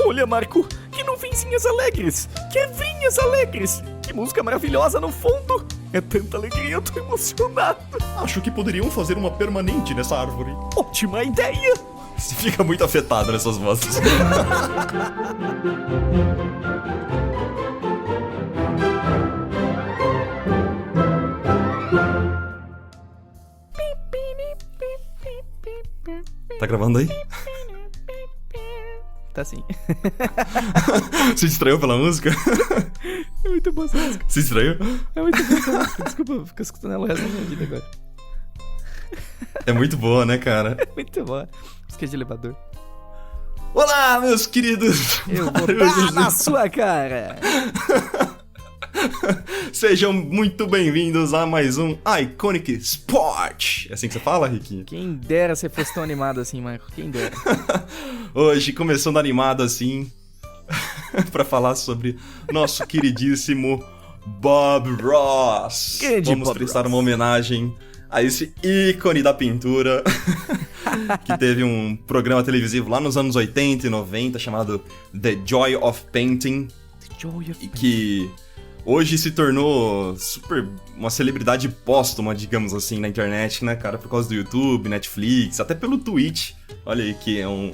Olha, Marco, que nuvenzinhas alegres! Que vinhas alegres! Que música maravilhosa no fundo! É tanta alegria, eu tô emocionado! Acho que poderiam fazer uma permanente nessa árvore. Ótima ideia! Você fica muito afetado nessas vozes. Tá gravando aí? Tá sim. Se distraiu pela música? É muito boa essa música. Se distraiu? É muito boa essa música. Desculpa, eu fico escutando ela o resto da minha vida agora. É muito boa, né, cara? É muito boa. Música de elevador. Olá, meus queridos! Eu vou dar na sua cara! Sejam muito bem-vindos a mais um Iconic Sport. É assim que você fala, Riquinho? Quem dera você fosse tão animado assim, Marco. Quem dera. Hoje, começando animado assim, pra falar sobre nosso queridíssimo Bob Ross. Vamos Bob prestar Ross. uma homenagem a esse ícone da pintura que teve um programa televisivo lá nos anos 80 e 90 chamado The Joy of Painting, e que hoje se tornou super uma celebridade póstuma, digamos assim, na internet, né, cara? Por causa do YouTube, Netflix, até pelo Twitch. Olha aí que é um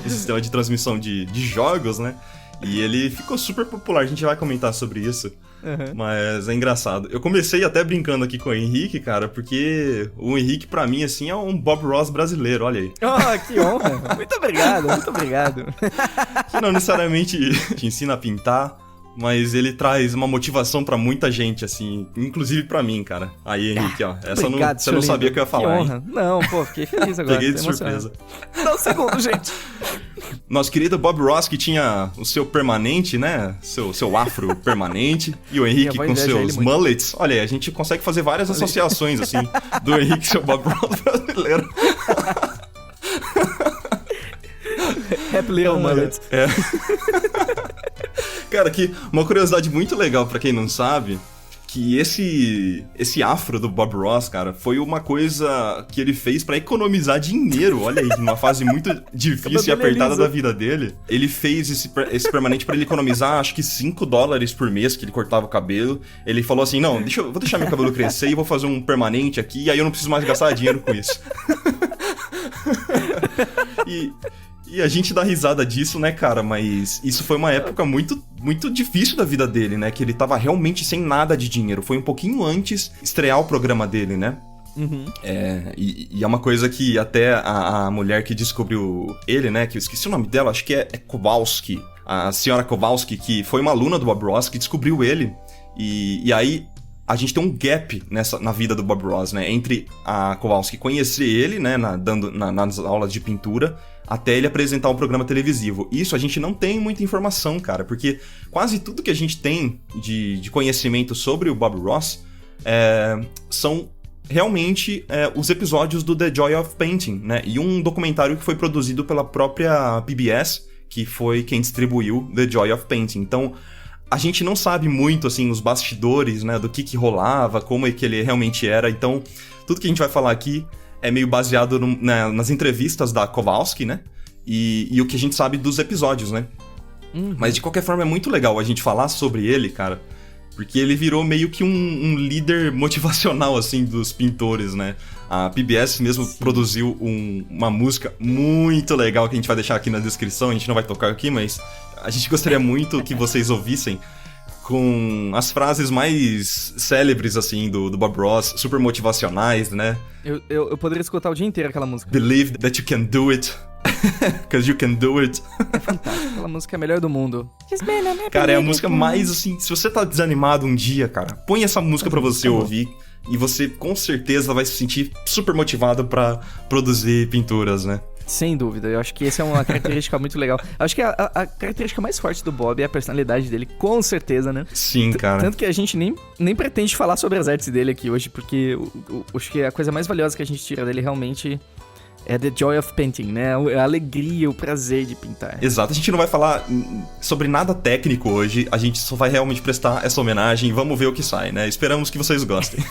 sistema de transmissão de jogos, né? E ele ficou super popular, a gente vai comentar sobre isso. Uhum. Mas é engraçado. Eu comecei até brincando aqui com o Henrique, cara, porque o Henrique, pra mim, assim, é um Bob Ross brasileiro, olha aí. Oh, que honra! Muito obrigado, muito obrigado. Que não necessariamente te ensina a pintar, mas ele traz uma motivação pra muita gente, assim, inclusive pra mim, cara. Aí, Henrique, ó, essa Obrigado, você não seu sabia lindo. que eu ia falar, que honra. hein? Não, pô, fiquei feliz agora. Peguei tô de emocionado. surpresa. Dá um segundo, gente. Nosso querido Bob Ross, que tinha o seu permanente, né? Seu afro permanente. E o Henrique Minha avó com inveja ele seus muito. mullets. Olha aí, a gente consegue fazer várias associações, assim, do Henrique e seu Bob Ross brasileiro. Rap Little Mullet. É. Cara, que uma curiosidade muito legal pra quem não sabe, que esse afro do Bob Ross, cara, foi uma coisa que ele fez pra economizar dinheiro. Olha aí, numa fase muito difícil e apertada da vida dele. Ele fez esse permanente pra ele economizar, acho que $5 por mês que ele cortava o cabelo. Ele falou assim, não, vou deixar meu cabelo crescer e vou fazer um permanente aqui, e aí eu não preciso mais gastar dinheiro com isso. E a gente dá risada disso, né, cara? Mas isso foi uma época muito, muito difícil da vida dele, né? Que ele tava realmente sem nada de dinheiro. Foi um pouquinho antes estrear o programa dele, né? Uhum. E é uma coisa que até a mulher que descobriu ele, né? Que eu esqueci o nome dela, acho que é Kowalski. A senhora Kowalski, que foi uma aluna do Bob Ross, que descobriu ele. E aí a gente tem um gap na vida do Bob Ross, né? Entre a Kowalski conhecer ele, né? Nas aulas de pintura, até ele apresentar um programa televisivo. Isso a gente não tem muita informação, cara, porque quase tudo que a gente tem de conhecimento sobre o Bob Ross são realmente os episódios do The Joy of Painting, né? E um documentário que foi produzido pela própria PBS, que foi quem distribuiu The Joy of Painting. Então, a gente não sabe muito, assim, os bastidores, né, do que rolava, como é que ele realmente era. Então, tudo que a gente vai falar aqui é meio baseado nas entrevistas da Kowalski, né? E o que a gente sabe dos episódios, né? Uhum. Mas, de qualquer forma, é muito legal a gente falar sobre ele, cara, porque ele virou meio que um líder motivacional, assim, dos pintores, né? A PBS mesmo produziu uma música muito legal que a gente vai deixar aqui na descrição, a gente não vai tocar aqui, mas a gente gostaria muito que vocês ouvissem, com as frases mais célebres, assim, do Bob Ross, super motivacionais, né? Eu poderia escutar o dia inteiro aquela música. Believe that you can do it, because you can do it. É fantástico. Aquela música é a melhor do mundo. Cara, é a música mais, assim, se você tá desanimado um dia, cara, põe essa música pra você ouvir, e você com certeza vai se sentir super motivado pra produzir pinturas, né? Sem dúvida, eu acho que essa é uma característica muito legal. Acho que a característica mais forte do Bob é a personalidade dele, com certeza, né? Sim, cara. Tanto que a gente nem pretende falar sobre as artes dele aqui hoje, porque acho que a coisa mais valiosa que a gente tira dele realmente é The Joy of Painting, né? A alegria, o prazer de pintar. Exato, a gente não vai falar sobre nada técnico hoje, a gente só vai realmente prestar essa homenagem e vamos ver o que sai, né? Esperamos que vocês gostem.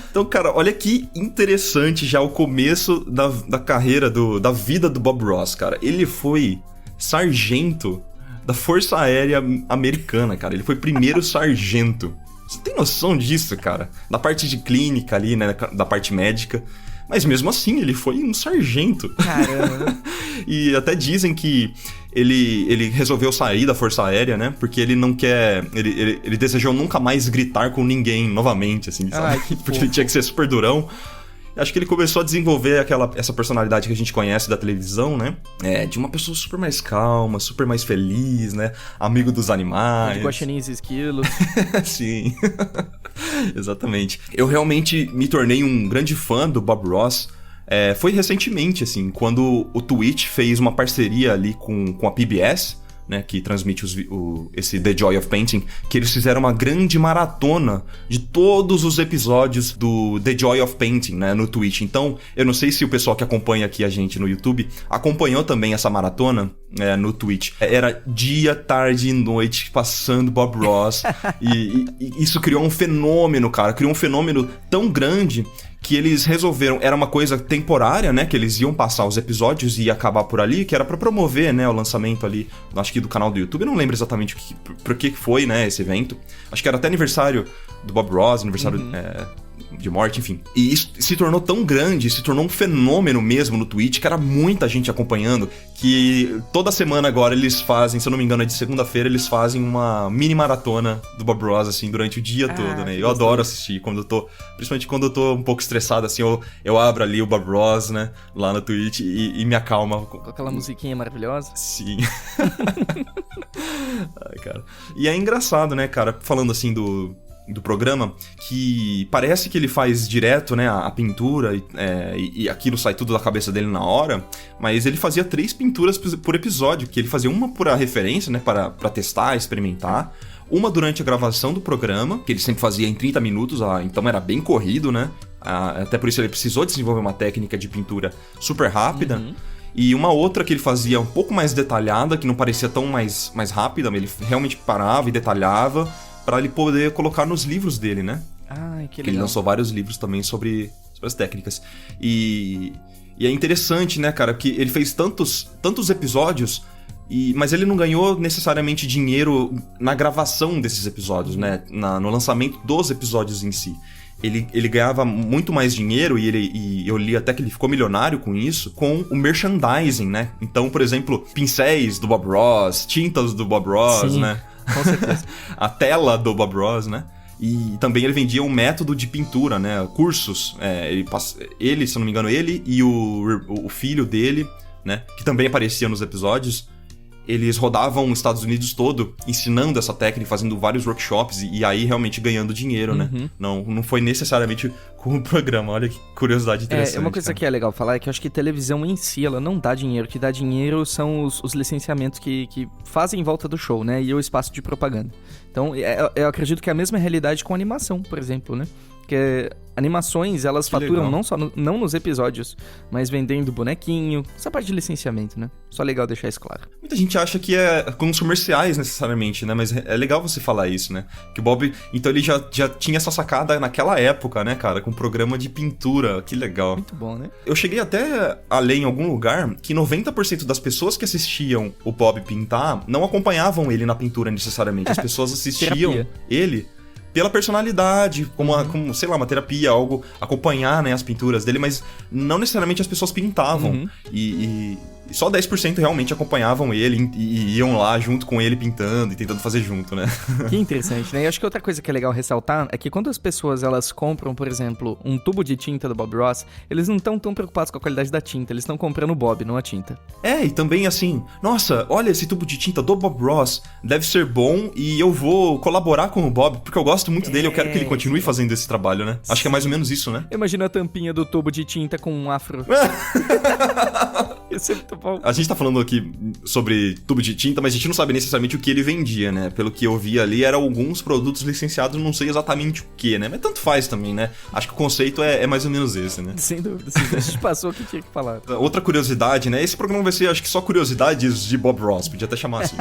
Então, cara, olha que interessante já o começo da carreira, da vida do Bob Ross, cara. Ele foi sargento da Força Aérea Americana, cara. Ele foi primeiro sargento. Você tem noção disso, cara? Da parte de clínica ali, né? Da parte médica. Mas mesmo assim, ele foi um sargento. Caramba. E até dizem que ele resolveu sair da Força Aérea, né? Porque ele não quer... Ele desejou nunca mais gritar com ninguém novamente, assim, sabe? Ai, que porque ele tinha que ser super durão. Acho que ele começou a desenvolver essa personalidade que a gente conhece da televisão, né? De uma pessoa super mais calma, super mais feliz, né? Amigo dos animais. De guaxinins e esquilos. Sim. Exatamente. Eu realmente me tornei um grande fã do Bob Ross. Foi recentemente, assim, quando o Twitch fez uma parceria ali com a PBS, né, que transmite esse The Joy of Painting, que eles fizeram uma grande maratona de todos os episódios do The Joy of Painting, né, no Twitch. Então, eu não sei se o pessoal que acompanha aqui a gente no YouTube acompanhou também essa maratona no Twitch. Era dia, tarde e noite passando Bob Ross. e isso criou um fenômeno, cara. Criou um fenômeno tão grande que eles resolveram, era uma coisa temporária, né, que eles iam passar os episódios e ia acabar por ali, que era pra promover, né, o lançamento ali, acho que do canal do YouTube. Eu não lembro exatamente por que foi, né, esse evento. Acho que era até aniversário do Bob Ross, aniversário de morte, enfim. E isso se tornou tão grande, se tornou um fenômeno mesmo no Twitch, que era muita gente acompanhando, que toda semana agora eles fazem, se eu não me engano é de segunda-feira, eles fazem uma mini maratona do Bob Ross, assim, durante o dia todo, né? Eu adoro assistir, principalmente quando eu tô um pouco estressado, assim, eu abro ali o Bob Ross, né, lá no Twitch e me acalma. Com aquela musiquinha maravilhosa. Sim. Ai, cara. E é engraçado, né, cara, falando assim do programa, que parece que ele faz direto, né, a pintura e aquilo sai tudo da cabeça dele na hora, mas ele fazia 3 pinturas por episódio, que ele fazia uma por a referência, né, para testar, experimentar, uma durante a gravação do programa, que ele sempre fazia em 30 minutos, então era bem corrido, né, até por isso ele precisou desenvolver uma técnica de pintura super rápida, e uma outra que ele fazia um pouco mais detalhada, que não parecia tão mais rápida, mas ele realmente parava e detalhava, pra ele poder colocar nos livros dele, né? Ai, que legal. Ele lançou vários livros também sobre as técnicas. E é interessante, né, cara, que ele fez tantos episódios, mas ele não ganhou necessariamente dinheiro na gravação desses episódios, né? No lançamento dos episódios em si. Ele ganhava muito mais dinheiro e eu li até que ele ficou milionário com isso, com o merchandising, né? Então, por exemplo, pincéis do Bob Ross, tintas do Bob Ross, sim, né? Com certeza. A tela do Bob Ross, né? E também ele vendia um método de pintura, né? Cursos. Ele, se eu não me engano, ele e o filho dele, né? Que também aparecia nos episódios. Eles rodavam os Estados Unidos todo ensinando essa técnica, fazendo vários workshops e aí realmente ganhando dinheiro, né? Não foi necessariamente com o programa. Olha que curiosidade interessante. Uma coisa, cara, que é legal falar é que eu acho que televisão em si, ela não dá dinheiro. O que dá dinheiro são os licenciamentos que fazem em volta do show, né? E o espaço de propaganda. Então, eu acredito que é a mesma realidade com animação, por exemplo, né? Porque animações, elas faturam não só não nos episódios, mas vendendo bonequinho, essa parte de licenciamento, né? Só legal deixar isso claro. Muita gente acha que é com os comerciais, necessariamente, né? Mas é legal você falar isso, né? Que o Bob, então ele já tinha essa sacada naquela época, né, cara? Com programa de pintura, que legal. Muito bom, né? Eu cheguei até a ler em algum lugar que 90% das pessoas que assistiam o Bob pintar não acompanhavam ele na pintura, necessariamente. As pessoas assistiam ele pela personalidade, como, sei lá, uma terapia, algo, acompanhar, né, as pinturas dele, mas não necessariamente as pessoas pintavam. E só 10% realmente acompanhavam ele e iam lá junto com ele pintando e tentando fazer junto, né? Que interessante, né? E acho que outra coisa que é legal ressaltar é que quando as pessoas, elas compram, por exemplo, um tubo de tinta do Bob Ross, eles não estão tão preocupados com a qualidade da tinta, eles estão comprando o Bob, não a tinta. E também assim, nossa, olha esse tubo de tinta do Bob Ross, deve ser bom e eu vou colaborar com o Bob, porque eu gosto muito dele, eu quero que ele continue fazendo esse trabalho, né? Acho que é mais ou menos isso, né? Imagina a tampinha do tubo de tinta com um afro. Isso é muito bom. A gente tá falando aqui sobre tubo de tinta, mas a gente não sabe necessariamente o que ele vendia, né? Pelo que eu vi ali, eram alguns produtos licenciados, não sei exatamente o que, né? Mas tanto faz também, né? Acho que o conceito é mais ou menos esse, né? Sem dúvida. A gente passou o que tinha que falar. Outra curiosidade, né? Esse programa vai ser, acho que só curiosidades de Bob Ross, podia até chamar assim.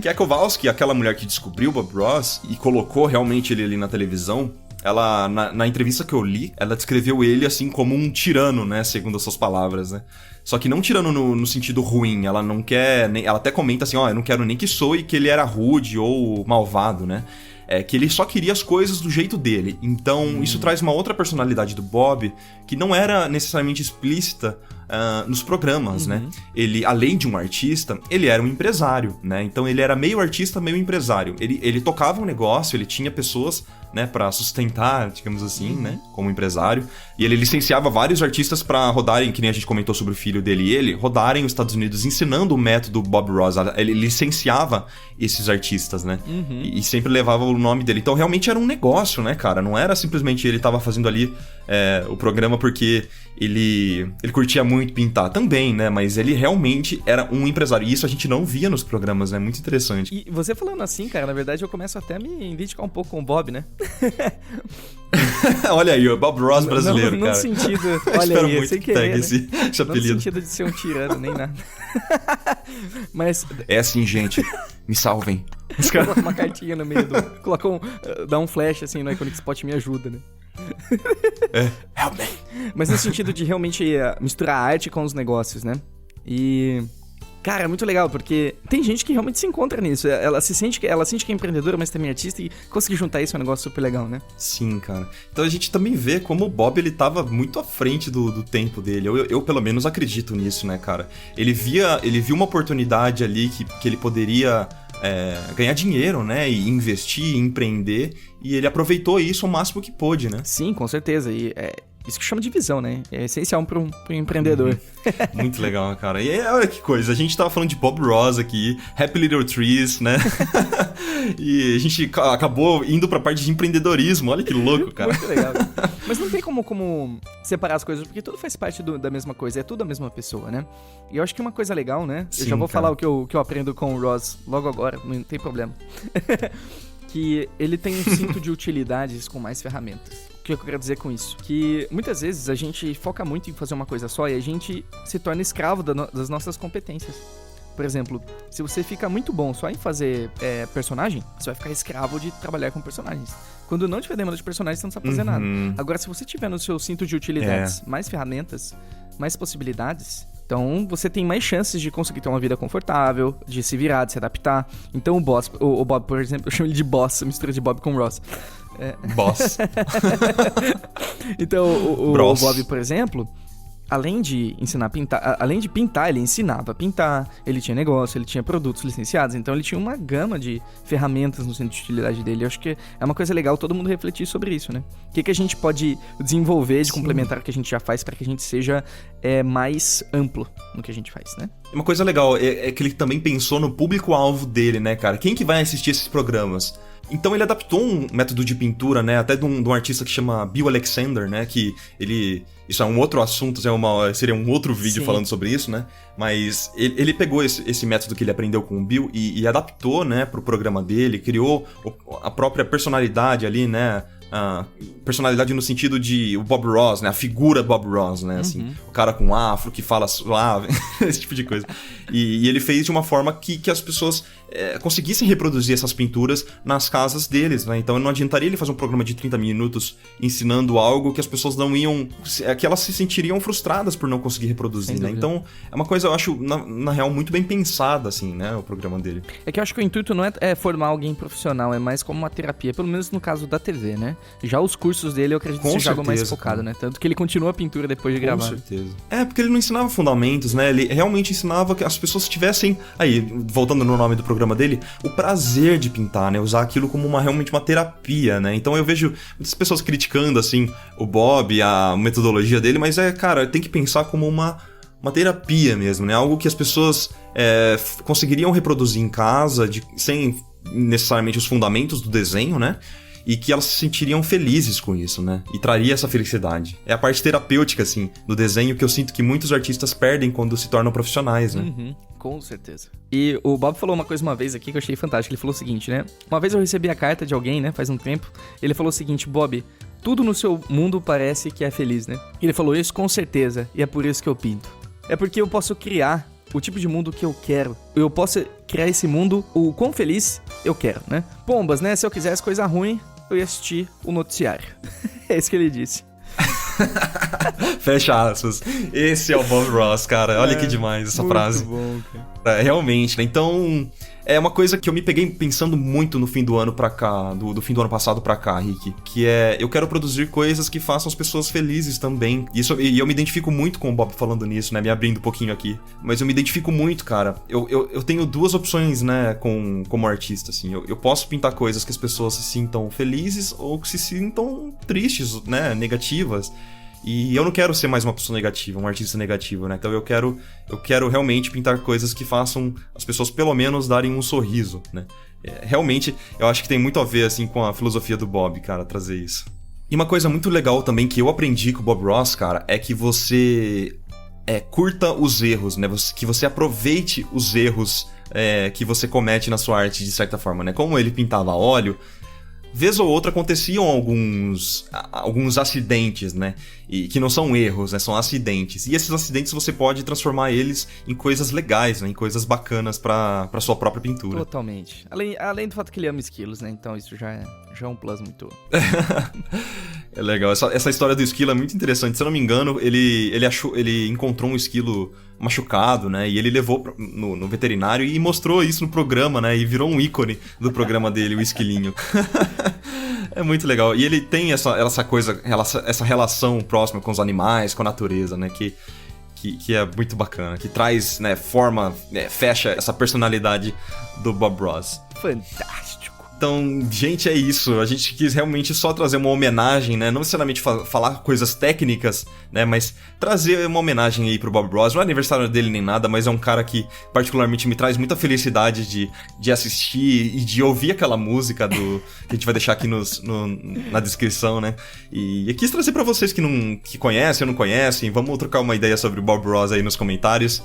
Que a Kowalski, aquela mulher que descobriu Bob Ross e colocou realmente ele ali na televisão, ela, na entrevista que eu li, ela descreveu ele assim como um tirano, né? Segundo as suas palavras, né? Só que não tirando no sentido ruim, ela não quer... ela até comenta assim, eu não quero nem que soe que ele era rude ou malvado, né? É que ele só queria as coisas do jeito dele. Então, isso traz uma outra personalidade do Bob que não era necessariamente explícita nos programas, né? Ele, além de um artista, ele era um empresário, né? Então, ele era meio artista, meio empresário. Ele tocava um negócio, ele tinha pessoas, né, pra sustentar, digamos assim, né, como empresário. E ele licenciava vários artistas pra rodarem, que nem a gente comentou sobre o filho dele e ele, rodarem os Estados Unidos ensinando o método Bob Ross. Ele licenciava esses artistas, né? E sempre levava o nome dele. Então, realmente era um negócio, né, cara? Não era simplesmente ele tava fazendo ali o programa porque ele curtia muito pintar também, né? Mas ele realmente era um empresário. E isso a gente não via nos programas, né? Muito interessante. E você falando assim, cara, na verdade eu começo até a me identificar um pouco com o Bob, né? Olha aí, o Bob Ross brasileiro, não, cara. No sentido... Olha Espero aí, muito que querer, pegue né? esse apelido. Não no sentido de ser um tirano, nem nada. Mas... É assim, gente. Me salvem. Coloca uma cartinha no meio do... dá um flash assim no Iconic Spot, me ajuda, né? Help me. Mas no sentido de realmente misturar a arte com os negócios, né? E... Cara, é muito legal, porque tem gente que realmente se encontra nisso. Ela sente que é empreendedora, mas também é artista, e conseguir juntar isso é um negócio super legal, né? Sim, cara. Então a gente também vê como o Bob, ele tava muito à frente do tempo dele. Eu pelo menos acredito nisso, né, cara? Ele viu uma oportunidade ali que ele poderia ganhar dinheiro, né? E investir, empreender, e ele aproveitou isso o máximo que pôde, né? Sim, com certeza. E isso que chama de visão, né? É essencial para um empreendedor. Muito legal, cara. E olha que coisa, a gente tava falando de Bob Ross aqui, Happy Little Trees, né? E a gente acabou indo pra parte de empreendedorismo, olha que louco, cara. Muito legal. Mas não tem como separar as coisas, porque tudo faz parte da mesma coisa, é tudo a mesma pessoa, né? E eu acho que uma coisa legal, né? Sim, eu já vou cara. falar o que eu aprendo com o Ross logo agora, não tem problema. Que ele tem um cinto de utilidades com mais ferramentas. O que eu quero dizer com isso? Que muitas vezes a gente foca muito em fazer uma coisa só e a gente se torna escravo das nossas competências. Por exemplo, se você fica muito bom só em fazer personagem, você vai ficar escravo de trabalhar com personagens. Quando não tiver demanda de personagens, você não sabe fazer nada. Agora, se você tiver no seu cinto de utilidades mais ferramentas, mais possibilidades, então você tem mais chances de conseguir ter uma vida confortável, de se virar, de se adaptar. Então o Bob, por exemplo, eu chamo ele de Boss, mistura de Bob com Ross. Boss. Então o Bob, por exemplo, além de ensinar a pintar, além de pintar, ele ensinava a pintar, ele tinha negócio, ele tinha produtos licenciados, então ele tinha uma gama de ferramentas no centro de utilidade dele. Eu acho que é uma coisa legal todo mundo refletir sobre isso, né? O que a gente pode desenvolver, de complementar o que a gente já faz para que a gente seja mais amplo no que a gente faz, né? Uma coisa legal é que ele também pensou no público-alvo dele, né, cara? Quem que vai assistir esses programas? Então ele adaptou um método de pintura, né, até de um artista que chama Bill Alexander, né, que ele... Isso é um outro assunto, seria um outro vídeo falando sobre isso, né, mas ele pegou esse método que ele aprendeu com o Bill e adaptou, né, pro programa dele, criou a própria personalidade ali, né, a personalidade no sentido de o Bob Ross, né? A figura Bob Ross, né? Assim, o cara com afro, que fala suave, esse tipo de coisa. E ele fez de uma forma que as pessoas conseguissem reproduzir essas pinturas nas casas deles, né? Então não adiantaria ele fazer um programa de 30 minutos ensinando algo que as pessoas não iam... que elas se sentiriam frustradas por não conseguir reproduzir, né? Então é uma coisa, eu acho, na real, muito bem pensada, assim, né? O programa dele. É que eu acho que o intuito não é formar alguém profissional, é mais como uma terapia, pelo menos no caso da TV, né? Já os cursos dele, eu acredito que seja algo mais focado, né? Tanto que ele continua a pintura depois de gravar. Com certeza. Porque ele não ensinava fundamentos, né? Ele realmente ensinava que as pessoas tivessem, aí, voltando no nome do programa dele, o prazer de pintar, né? Usar aquilo como realmente uma terapia, né? Então eu vejo muitas pessoas criticando, assim, o Bob, a metodologia dele, mas cara, tem que pensar como uma terapia mesmo, né? Algo que as pessoas conseguiriam reproduzir em casa, sem necessariamente os fundamentos do desenho, né? E que elas se sentiriam felizes com isso, né? E traria essa felicidade. É a parte terapêutica, assim, do desenho que eu sinto que muitos artistas perdem quando se tornam profissionais, né? Com certeza. E o Bob falou uma coisa uma vez aqui que eu achei fantástico. Ele falou o seguinte, né? Uma vez eu recebi a carta de alguém, né? Faz um tempo. Ele falou o seguinte: Bob, tudo no seu mundo parece que é feliz, né? Ele falou isso com certeza. E é por isso que eu pinto. É porque eu posso criar o tipo de mundo que eu quero. Eu posso criar esse mundo o quão feliz eu quero, né? Pombas, né? Se eu quisesse coisa ruim, eu ia assistir o noticiário. É isso que ele disse. Fecha aspas. Esse é o Bob Ross, cara. Olha que demais essa frase. Muito bom, cara. Realmente, né? Então, é uma coisa que eu me peguei pensando muito no fim do ano pra cá, do fim do ano passado pra cá, Rick, que é, eu quero produzir coisas que façam as pessoas felizes também. E eu me identifico muito com o Bob falando nisso, né? Me abrindo um pouquinho aqui. Mas eu me identifico muito, cara. Eu tenho duas opções, né, como artista, assim. Eu posso pintar coisas que as pessoas se sintam felizes ou que se sintam tristes, né, negativas. E eu não quero ser mais uma pessoa negativa, um artista negativo, né? Então eu quero realmente pintar coisas que façam as pessoas pelo menos darem um sorriso, né? Realmente, eu acho que tem muito a ver, assim, com a filosofia do Bob, cara, trazer isso. E uma coisa muito legal também que eu aprendi com o Bob Ross, cara, é que você curta os erros, né? Que você aproveite os erros que você comete na sua arte, de certa forma, né? Como ele pintava a óleo, vez ou outra aconteciam alguns acidentes, né? E que não são erros, né? São acidentes. E esses acidentes você pode transformar eles em coisas legais, né? Em coisas bacanas pra sua própria pintura. Totalmente. Além do fato que ele ama esquilos, né? Então isso já é um plus muito... É legal. Essa história do esquilo é muito interessante. Se eu não me engano, ele encontrou um esquilo machucado, né? E ele levou no veterinário e mostrou isso no programa, né? E virou um ícone do programa dele, o esquilinho. É muito legal. E ele tem essa relação próxima com os animais, com a natureza, né? Que é muito bacana. Que traz, né, fecha essa personalidade do Bob Ross. Fantástico. Então, gente, é isso. A gente quis realmente só trazer uma homenagem, né? Não necessariamente falar coisas técnicas, né? Mas trazer uma homenagem aí pro Bob Ross. Não é aniversário dele nem nada, mas é um cara que particularmente me traz muita felicidade de assistir e de ouvir aquela música que a gente vai deixar aqui na descrição, né? E eu quis trazer pra vocês que conhecem ou não conhecem. Vamos trocar uma ideia sobre o Bob Ross aí nos comentários.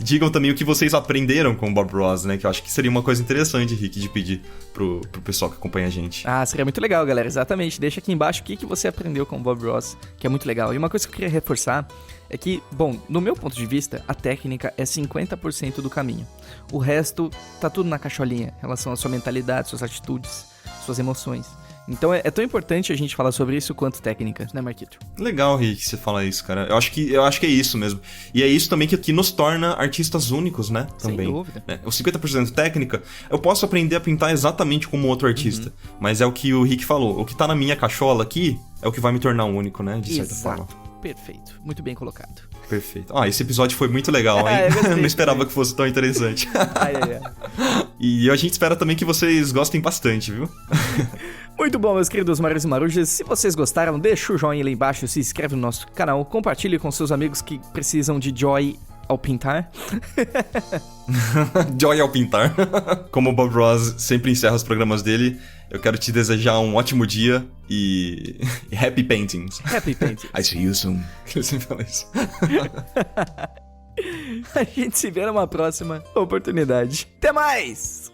Digam também o que vocês aprenderam com o Bob Ross, né? Que eu acho que seria uma coisa interessante, Rick, de pedir pro pessoal que acompanha a gente. Ah, seria muito legal, galera. Exatamente. Deixa aqui embaixo o que você aprendeu com o Bob Ross, que é muito legal. E uma coisa que eu queria reforçar é que, bom, no meu ponto de vista, a técnica é 50% do caminho. O resto tá tudo na cacholinha, em relação à sua mentalidade, suas atitudes, suas emoções. Então é tão importante a gente falar sobre isso quanto técnica, né, Marquito? Legal, Rick, você falar isso, cara. Eu acho que é isso mesmo. E é isso também que nos torna artistas únicos, né? Também. Sem dúvida. O 50% técnica, eu posso aprender a pintar exatamente como outro artista. Mas é o que o Rick falou. O que tá na minha cachola aqui é o que vai me tornar único, né? De certa forma. Perfeito. Muito bem colocado. Perfeito. Esse episódio foi muito legal, hein? Eu não esperava que fosse tão interessante. E a gente espera também que vocês gostem bastante, viu? Muito bom, meus queridos Marujos e Marujas. Se vocês gostaram, deixa o joinha lá embaixo, se inscreve no nosso canal, compartilhe com seus amigos que precisam de joy ao pintar. Joy ao pintar. Como o Bob Ross sempre encerra os programas dele, eu quero te desejar um ótimo dia e happy paintings. Happy paintings. I see you soon. Eu sempre falo isso. A gente se vê numa próxima oportunidade. Até mais!